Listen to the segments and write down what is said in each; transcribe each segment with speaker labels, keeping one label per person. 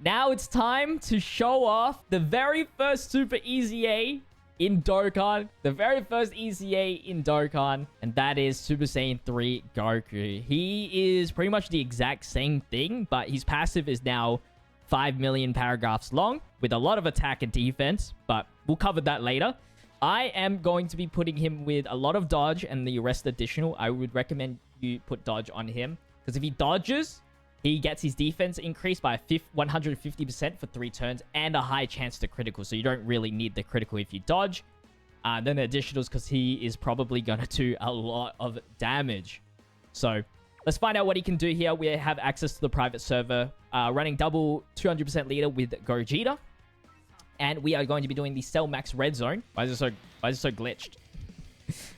Speaker 1: Now it's time to show off the very first Super EZA in Dokkan. The very first EZA in Dokkan. And that is Super Saiyan 3 Goku. He is pretty much the exact same thing, but his passive is now 5 million paragraphs long with a lot of attack and defense, but we'll cover that later. I am going to be putting him with a lot of dodge and the rest additional. I would recommend you put dodge on him because if he dodges, he gets his defense increased by 150% for 3 turns and a high chance to critical. So you don't really need the critical if you dodge. Then the additionals because he is probably going to do a lot of damage. So let's find out what he can do here. We have access to the private server, running double 200% leader with Gogeta. And we are going to be doing the Cell Max Red Zone. Why is it so glitched?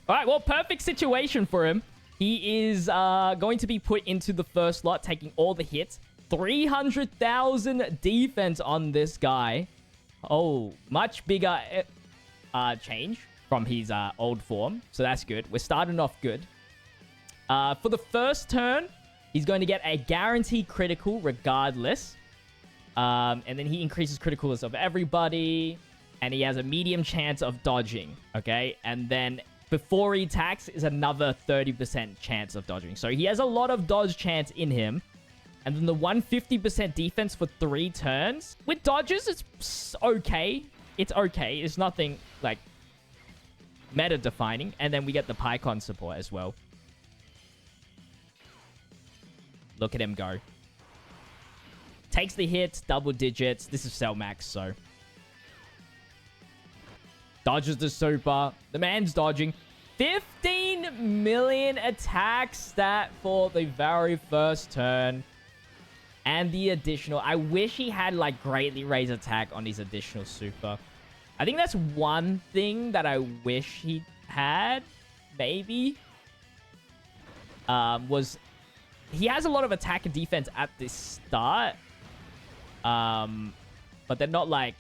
Speaker 1: All right, well, perfect situation for him. He is going to be put into the first slot, taking all the hits. 300,000 defense on this guy. Oh, much bigger change from his old form. So that's good. We're starting off good. For the first turn, he's going to get a guaranteed critical regardless. And then he increases criticalness of everybody. And he has a medium chance of dodging. Okay. And then before he attacks is another 30% chance of dodging. So he has a lot of dodge chance in him. And then the 150% defense for 3 turns. With dodges, it's okay. It's okay. It's nothing like meta defining. And then we get the Pycon support as well. Look at him go. Takes the hits, double digits. This is Cell Max, so. Dodges the super. The man's dodging. 15 million attack stat for the very first turn. And the additional. I wish he had, like, greatly raised attack on his additional super. I think that's one thing that I wish he had. Maybe. Was... He has a lot of attack and defense at the start. But they're not like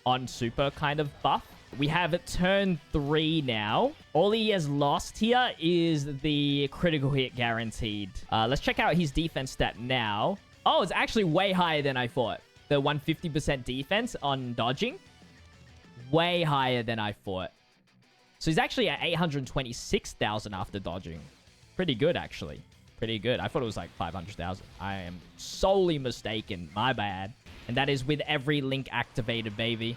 Speaker 1: on super kind of buff. We have turn 3 now. All he has lost here is the critical hit guaranteed. Let's check out his defense stat now. Oh, it's actually way higher than I thought. The 150% defense on dodging. Way higher than I thought. So he's actually at 826,000 after dodging. Pretty good, actually. Pretty good. I thought it was like 500,000. I am solely mistaken. My bad. And that is with every link activated, baby.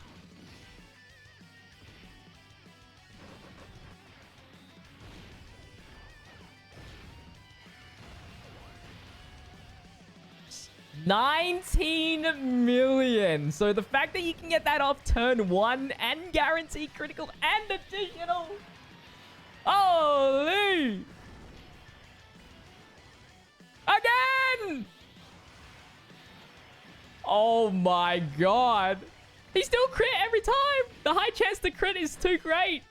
Speaker 1: $19 million. So the fact that you can get that off turn 1 and guarantee critical and additional. Holy! Again! Oh my god. He still crit every time. The high chance to crit is too great.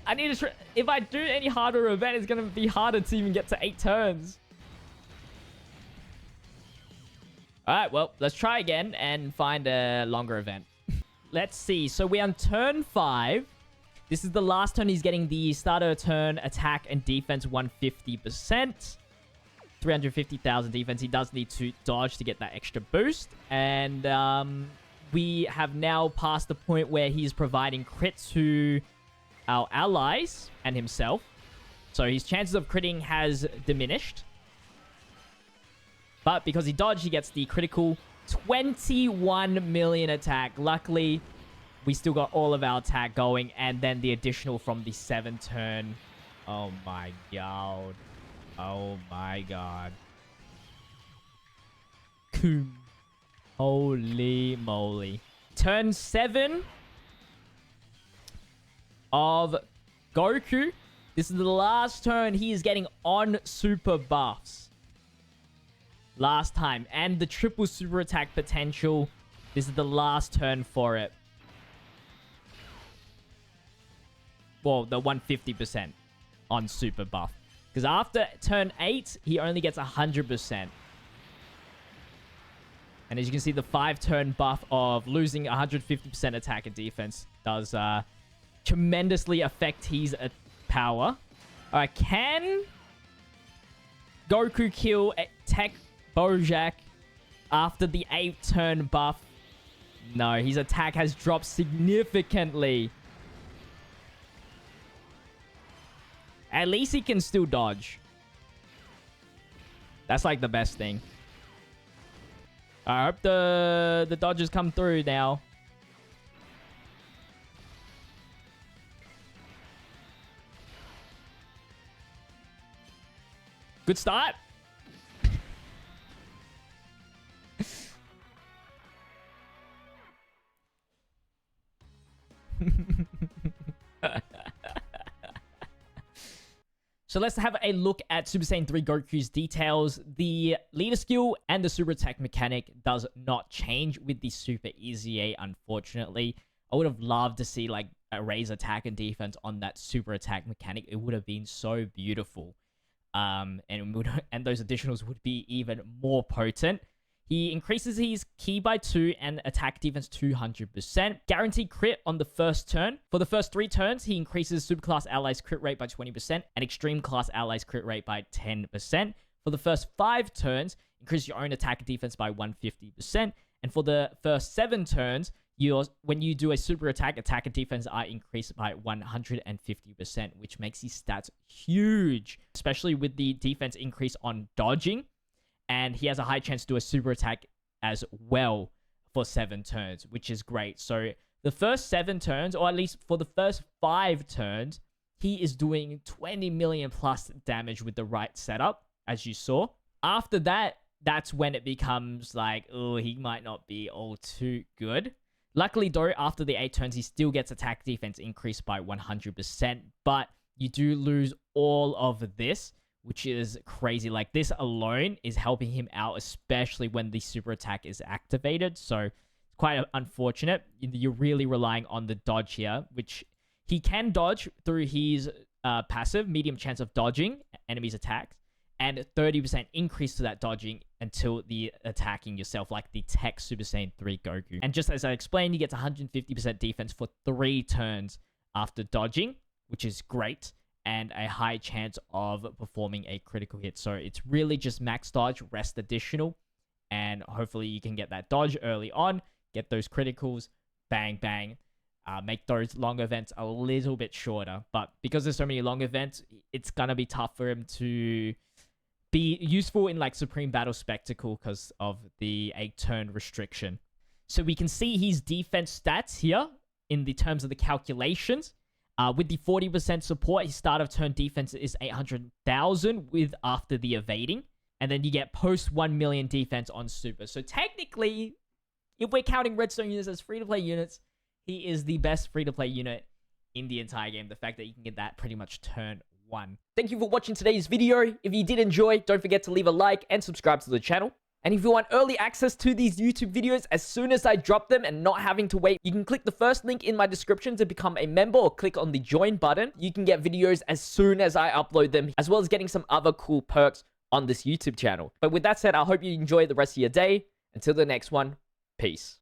Speaker 1: I need to... If I do any harder event, it's going to be harder to even get to 8 turns. Alright, well, let's try again and find a longer event. Let's see. So we're on turn 5. This is the last turn. He's getting the starter turn attack and defense 150%. 350,000 defense. He does need to dodge to get that extra boost. And we have now passed the point where he's providing crit to our allies and himself. So his chances of critting has diminished. But because he dodged, he gets the critical 21 million attack. Luckily, we still got all of our attack going. And then the additional from the 7 turn. Oh my god. Oh my god. Coom. Holy moly. Turn 7 of Goku. This is the last turn he is getting on super buffs. Last time. And the triple super attack potential. This is the last turn for it. Well, the 150% on super buff. Because after turn 8, he only gets 100%. And as you can see, the 5-turn buff of losing 150% attack and defense does tremendously affect his power. Alright, can Goku kill Tech Bojack after the 8th turn buff? No, his attack has dropped significantly. At least he can still dodge. That's like the best thing. I hope the dodges come through now. Good start. So let's have a look at Super Saiyan 3 Goku's details. The leader skill and the super attack mechanic does not change with the Super EZA, unfortunately. I would have loved to see like a raise attack and defense on that super attack mechanic. It would have been so beautiful. And those additionals would be even more potent. He increases his ki by 2 and attack defense 200%. Guaranteed crit on the first turn. For the first 3 turns, he increases superclass allies crit rate by 20% and extreme class allies crit rate by 10%. For the first 5 turns, increase your own attack defense by 150%. And for the first 7 turns, when you do a super attack and defense are increased by 150%, which makes his stats huge, especially with the defense increase on dodging. And he has a high chance to do a super attack as well for 7 turns, which is great. So the first 7 turns, or at least for the first 5 turns, he is doing 20 million plus damage with the right setup, as you saw. After that, that's when it becomes like, oh, he might not be all too good. Luckily, though, after the 8 turns, he still gets attack defense increased by 100%, but you do lose all of this, which is crazy. Like, this alone is helping him out, especially when the super attack is activated. So, it's quite unfortunate. You're really relying on the dodge here, which he can dodge through his passive, medium chance of dodging enemies' attacks, and 30% increase to that dodging until the attacking yourself, like the Tech Super Saiyan 3 Goku. And just as I explained, he gets 150% defense for 3 turns after dodging, which is great, and a high chance of performing a critical hit. So it's really just max dodge, rest additional, and hopefully you can get that dodge early on, get those criticals, bang, bang, make those long events a little bit shorter. But because there's so many long events, it's gonna be tough for him to be useful in like Supreme Battle Spectacle because of the 8-turn restriction. So we can see his defense stats here in the terms of the calculations. With the 40% support, his start of turn defense is 800,000 with after the evading. And then you get post 1 million defense on super. So technically, if we're counting redstone units as free-to-play units, he is the best free-to-play unit in the entire game. The fact that you can get that pretty much turn 1. Thank you for watching today's video. If you did enjoy, don't forget to leave a like and subscribe to the channel. And if you want early access to these YouTube videos as soon as I drop them and not having to wait, you can click the first link in my description to become a member or click on the join button. You can get videos as soon as I upload them, as well as getting some other cool perks on this YouTube channel. But with that said, I hope you enjoy the rest of your day. Until the next one, peace.